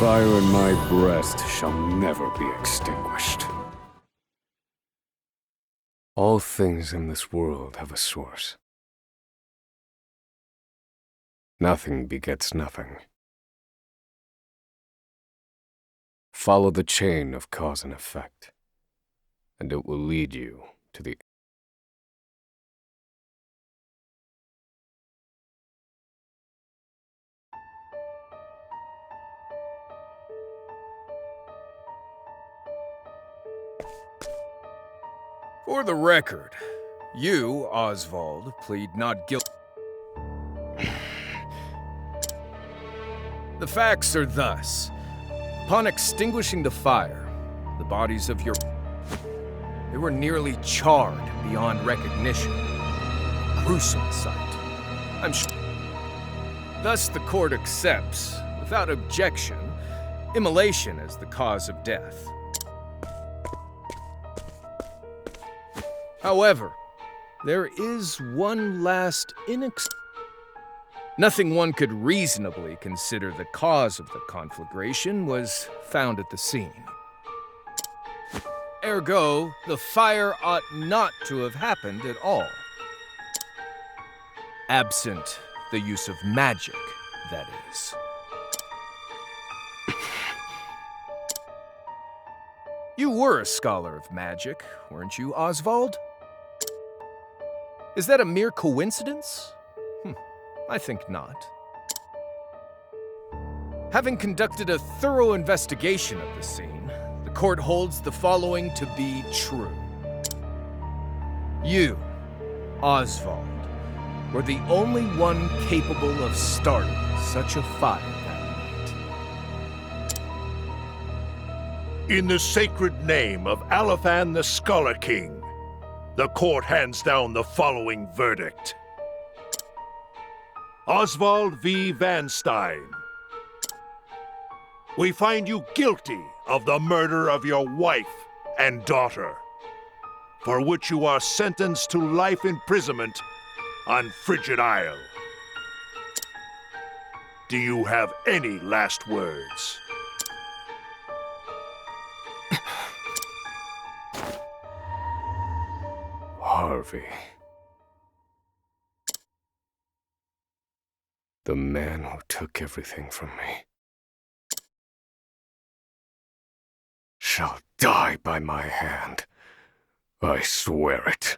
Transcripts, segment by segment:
fire in my breast shall never be extinguished. All things in this world have a source. Nothing begets nothing. Follow the chain of cause and effect, and it will lead you to the For the record, you, Oswald, plead not guilty. The facts are thus. Upon extinguishing the fire, the bodies of they were nearly charred beyond recognition. A gruesome sight. I'm sure. Thus the court accepts, without objection, immolation as the cause of death. However, there is one last Nothing one could reasonably consider the cause of the conflagration was found at the scene. Ergo, the fire ought not to have happened at all. Absent the use of magic, that is. You were a scholar of magic, weren't you, Oswald? Is that a mere coincidence? I think not. Having conducted a thorough investigation of the scene, the court holds the following to be true. You, Oswald, were the only one capable of starting such a fire that night. In the sacred name of Alephan the Scholar King, the court hands down the following verdict. Oswald V. Van Stein, we find you guilty of the murder of your wife and daughter, for which you are sentenced to life imprisonment on Frigid Isle. Do you have any last words? Harvey. The man who took everything from me shall die by my hand. I swear it.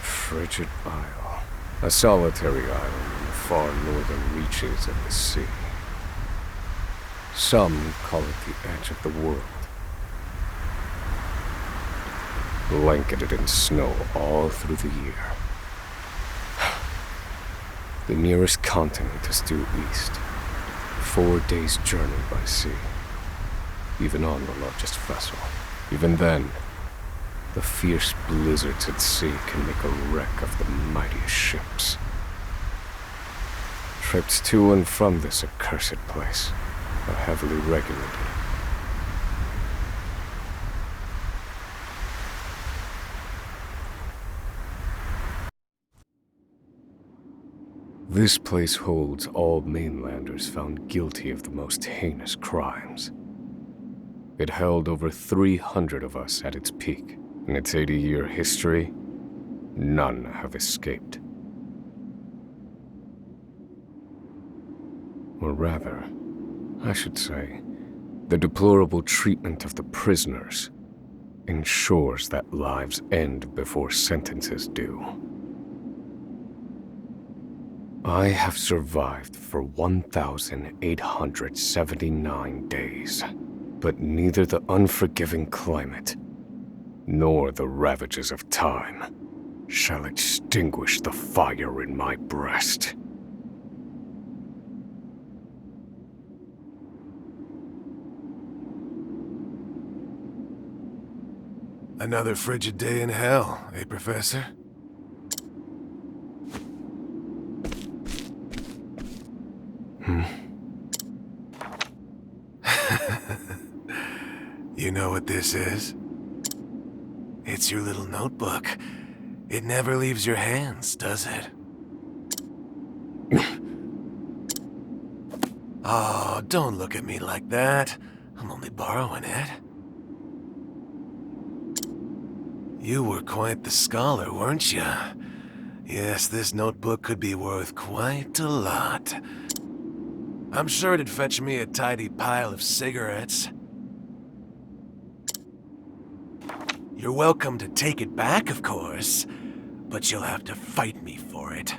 Frigid Isle, a solitary island in the far northern reaches of the sea. Some call it the edge of the world. Blanketed in snow all through the year. The nearest continent is due east, 4 days' journey by sea, even on the largest vessel. Even then, the fierce blizzards at sea can make a wreck of the mightiest ships. Trips to and from this accursed place are heavily regulated. This place holds all mainlanders found guilty of the most heinous crimes. It held over 300 of us at its peak. In its 80-year history, none have escaped. Or rather, I should say, the deplorable treatment of the prisoners ensures that lives end before sentences do. I have survived for 1,879 days, but neither the unforgiving climate nor the ravages of time shall extinguish the fire in my breast. Another frigid day in hell, eh, Professor? You know what this is? It's your little notebook. It never leaves your hands, does it? Oh, don't look at me like that. I'm only borrowing it. You were quite the scholar, weren't you? Yes, this notebook could be worth quite a lot. I'm sure it'd fetch me a tidy pile of cigarettes. You're welcome to take it back, of course, but you'll have to fight me for it.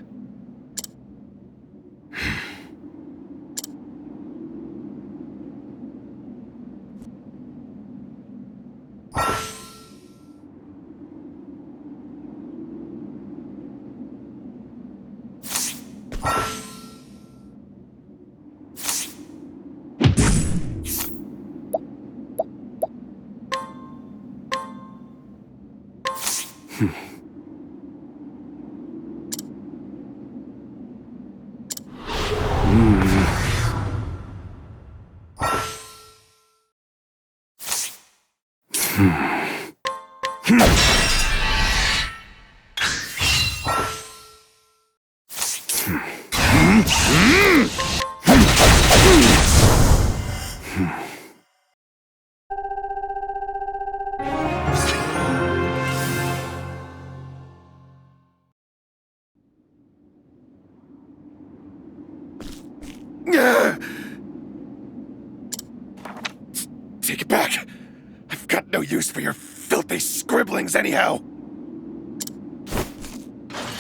Take it back! I've got no use for your filthy scribblings anyhow!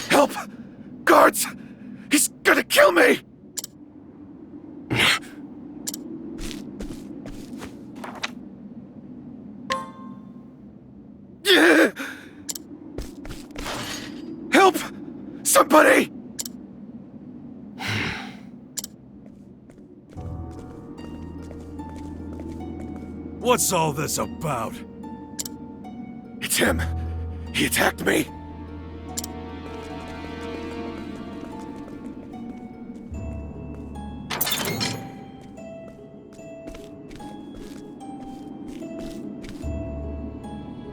Help! Guards! He's gonna kill me! Help! Somebody! What's all this about? It's him! He attacked me!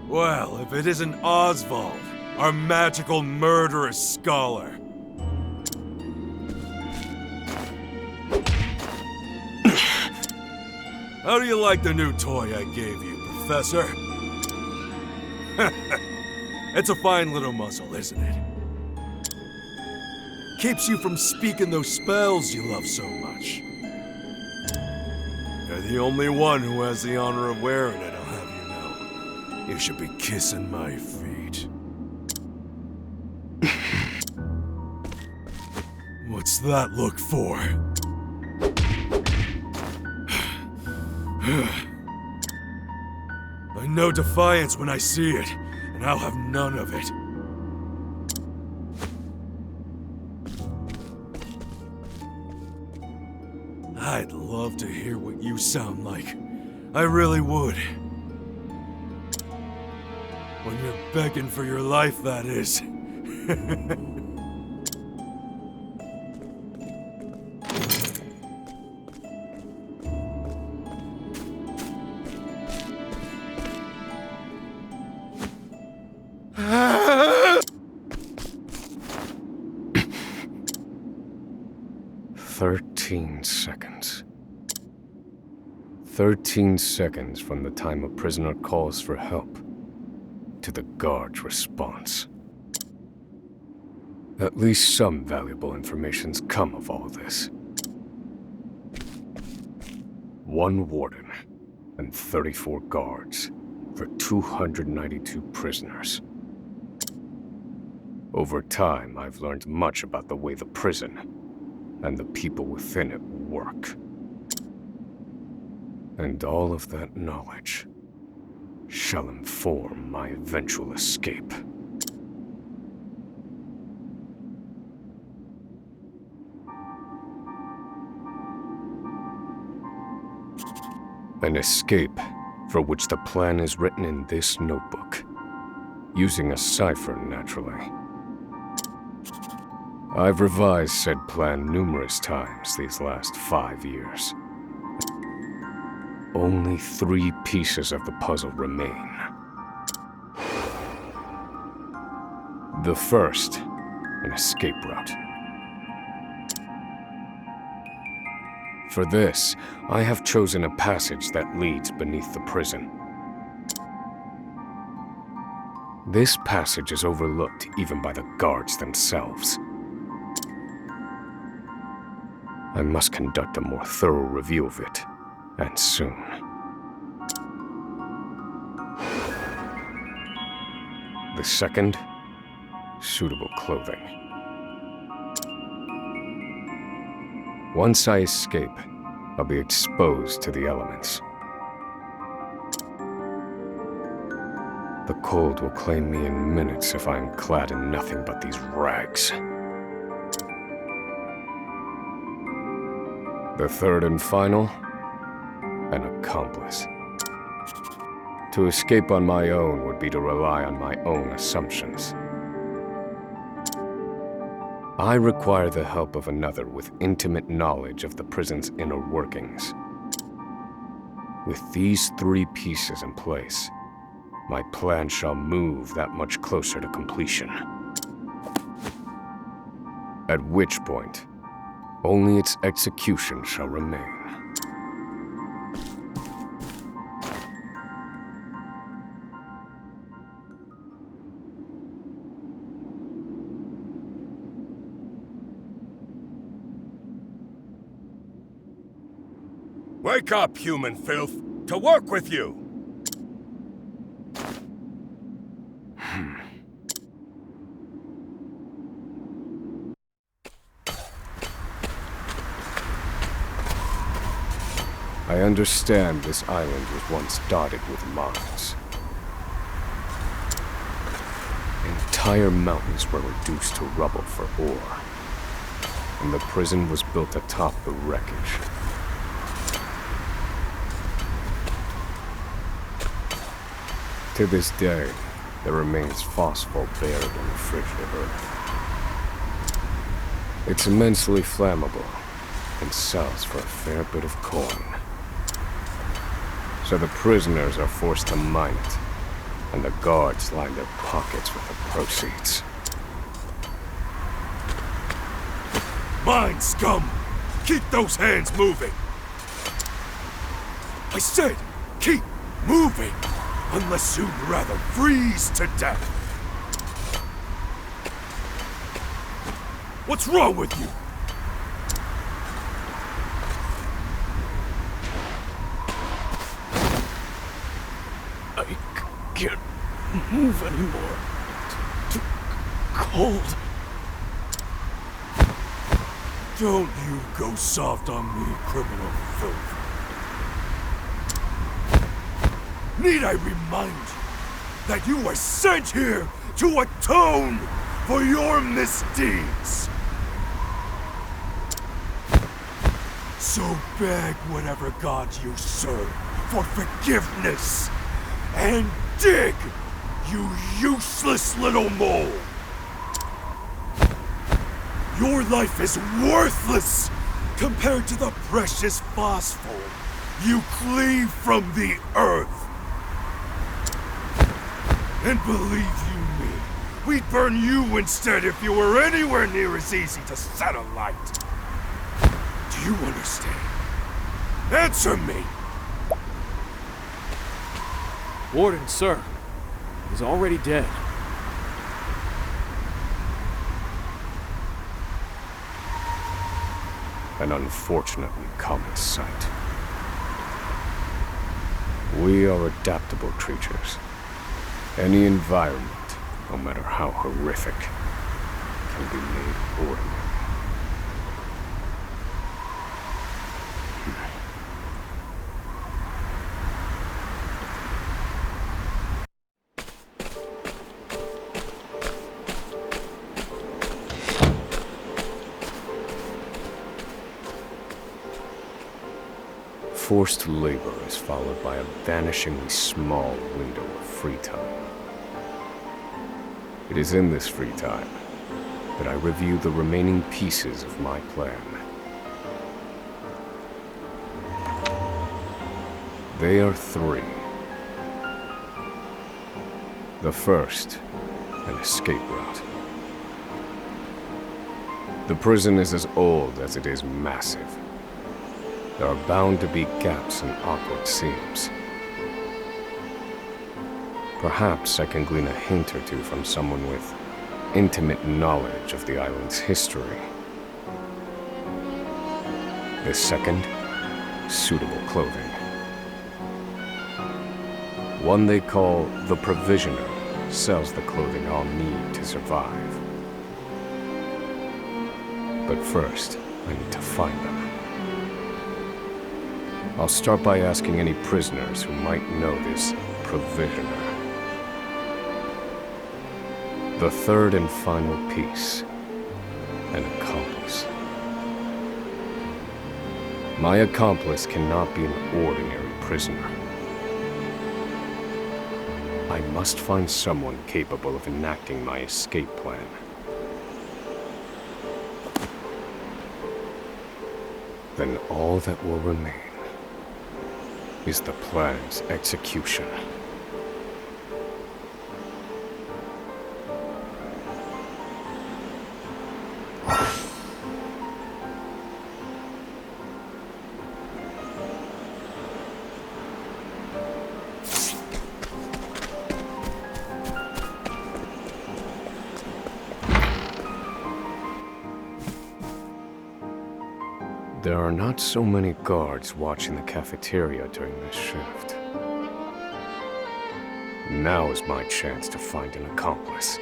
Well, if it isn't Oswald, our magical murderous scholar. How do you like the new toy I gave you, Professor? It's a fine little muzzle, isn't it? Keeps you from speaking those spells you love so much. You're the only one who has the honor of wearing it, I'll have you know. You should be kissing my feet. What's that look for? I know defiance when I see it, and I'll have none of it. I'd love to hear what you sound like. I really would. When you're begging for your life, that is. Seconds. 13 seconds from the time a prisoner calls for help to the guard's response. At least some valuable information's come of all this. 1 warden and 34 guards for 292 prisoners. Over time, I've learned much about the way the prison and the people within it work. And all of that knowledge shall inform my eventual escape. An escape for which the plan is written in this notebook, using a cipher, naturally. I've revised said plan numerous times these last 5 years. Only 3 pieces of the puzzle remain. The first, an escape route. For this, I have chosen a passage that leads beneath the prison. This passage is overlooked even by the guards themselves. I must conduct a more thorough review of it, and soon. The second, suitable clothing. Once I escape, I'll be exposed to the elements. The cold will claim me in minutes if I am clad in nothing but these rags. The third and final, an accomplice. To escape on my own would be to rely on my own assumptions. I require the help of another with intimate knowledge of the prison's inner workings. With these 3 pieces in place, my plan shall move that much closer to completion. At which point, only its execution shall remain. Wake up, human filth! To work with you! I understand this island was once dotted with mines. Entire mountains were reduced to rubble for ore, and the prison was built atop the wreckage. To this day, there remains phosphor buried in the frigid earth. It's immensely flammable, and sells for a fair bit of coin. So the prisoners are forced to mine it, and the guards line their pockets with the proceeds. Mine scum! Keep those hands moving! I said, keep moving! Unless you'd rather freeze to death! What's wrong with you? I can't move anymore. Too cold. Don't you go soft on me, criminal filth. Need I remind you that you were sent here to atone for your misdeeds? So beg whatever god you serve for forgiveness, and dig, you useless little mole! Your life is worthless compared to the precious phosphor you cleave from the earth. And believe you me, we'd burn you instead if you were anywhere near as easy to set alight. Do you understand? Answer me! Warden, sir. He's already dead. An unfortunately common sight. We are adaptable creatures. Any environment, no matter how horrific, can be made ordinary. Forced labor is followed by a vanishingly small window of free time. It is in this free time that I review the remaining pieces of my plan. They are three. The first, an escape route. The prison is as old as it is massive. There are bound to be gaps and awkward seams. Perhaps I can glean a hint or two from someone with intimate knowledge of the island's history. The second, suitable clothing. One they call the Provisioner sells the clothing I'll need to survive. But first, I need to find them. I'll start by asking any prisoners who might know this Provisioner. The third and final piece, an accomplice. My accomplice cannot be an ordinary prisoner. I must find someone capable of enacting my escape plan. Then all that will remain is the plan's execution. There are not so many guards watching the cafeteria during this shift. Now is my chance to find an accomplice.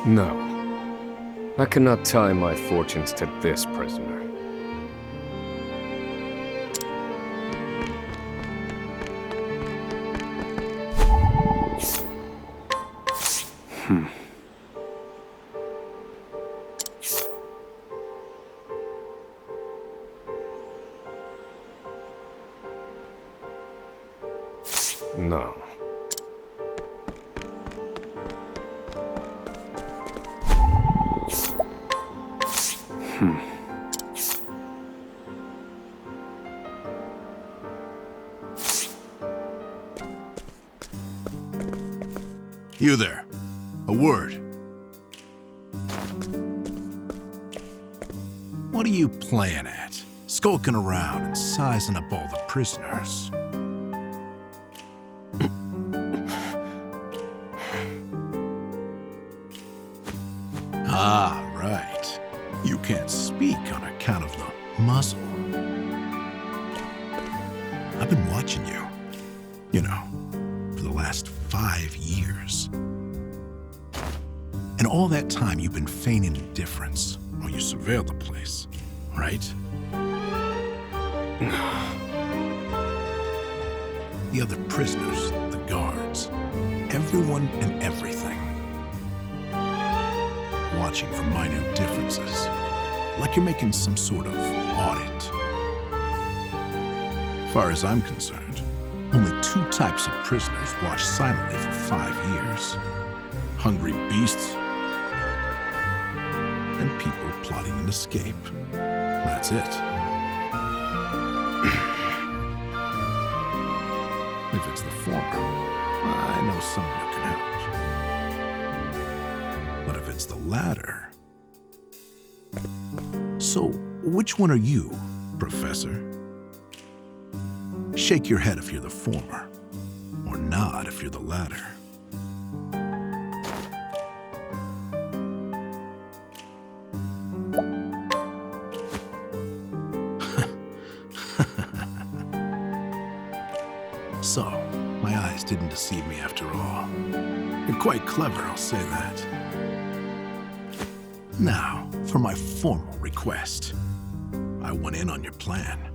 No. I cannot tie my fortunes to this prisoner. No. You there. A word. What are you playing at? Skulking around and sizing up all the prisoners. Ah, right. You can't speak on account of the muzzle. I've been watching you. You know, for the last 5 years. And all that time you've been feigning indifference while you surveilled the place, right? The other prisoners, the guards, everyone and everything. Watching for minute differences, like you're making some sort of audit. As far as I'm concerned, only 2 types of prisoners watch silently for 5 years. Hungry beasts and people plotting an escape. That's it. If it's the former, I know someone who can help. But if it's the latter... So, which one are you, Professor? Shake your head if you're the former, or nod if you're the latter. So, my eyes didn't deceive me after all. You're quite clever, I'll say that. Now, for my formal request. I want in on your plan.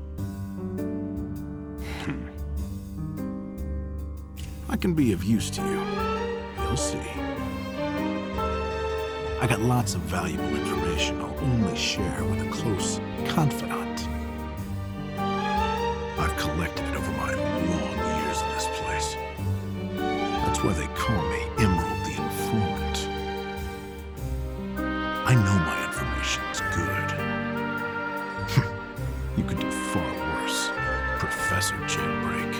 I can be of use to you. You'll see. I got lots of valuable information I'll only share with a close confidant. I've collected it over my long years in this place. That's why they call me Emerald the Informant. I know my information's good. You could do far worse, Professor Jailbreak.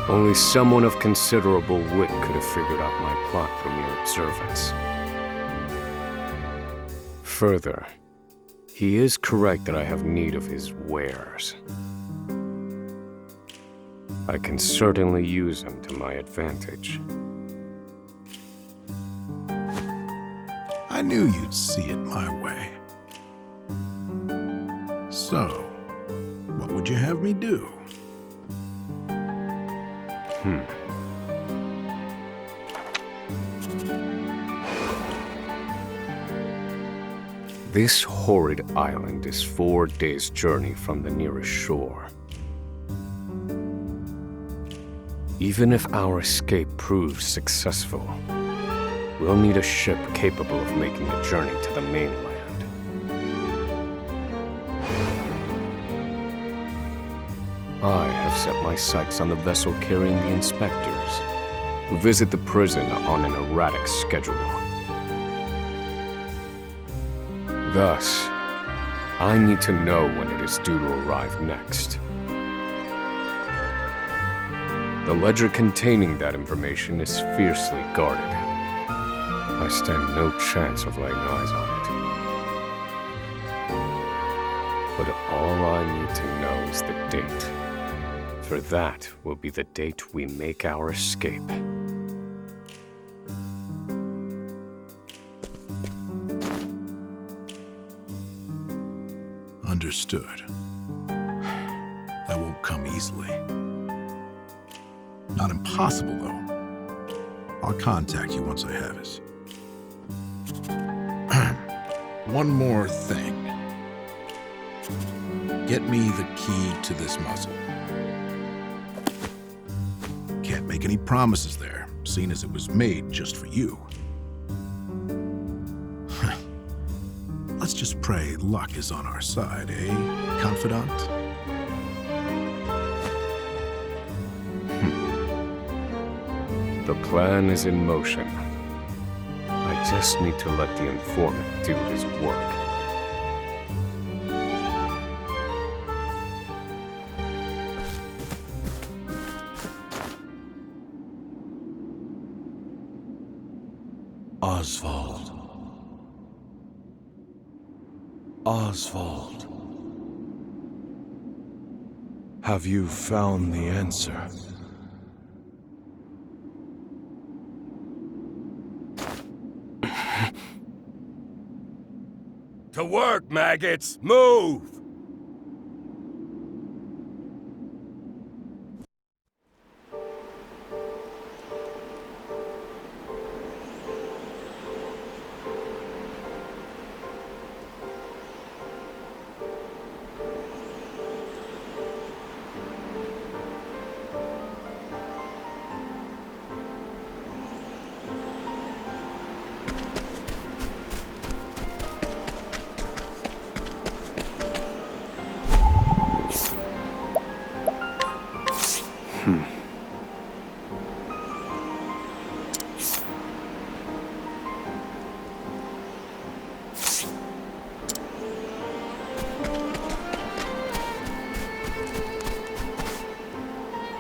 Only someone of considerable wit could have figured out my plot from your observance. Further, he is correct that I have need of his wares. I can certainly use them to my advantage. I knew you'd see it my way. So, what would you have me do? This horrid island is 4 days' journey from the nearest shore. Even if our escape proves successful, we'll need a ship capable of making the journey to the mainland. I have set my sights on the vessel carrying the inspectors, who visit the prison on an erratic schedule. Thus, I need to know when it is due to arrive next. The ledger containing that information is fiercely guarded. I stand no chance of laying eyes on it. But all I need to know is the date. For that will be the date we make our escape. Understood. That won't come easily. Not impossible, though. I'll contact you once I have it. One more thing. Get me the key to this muzzle. Can't make any promises there, seeing as it was made just for you. Let's just pray luck is on our side, eh, confidant? The plan is in motion. I just need to let the informant do his work. Oswald. Oswald. Have you found the answer? To work, maggots! Move!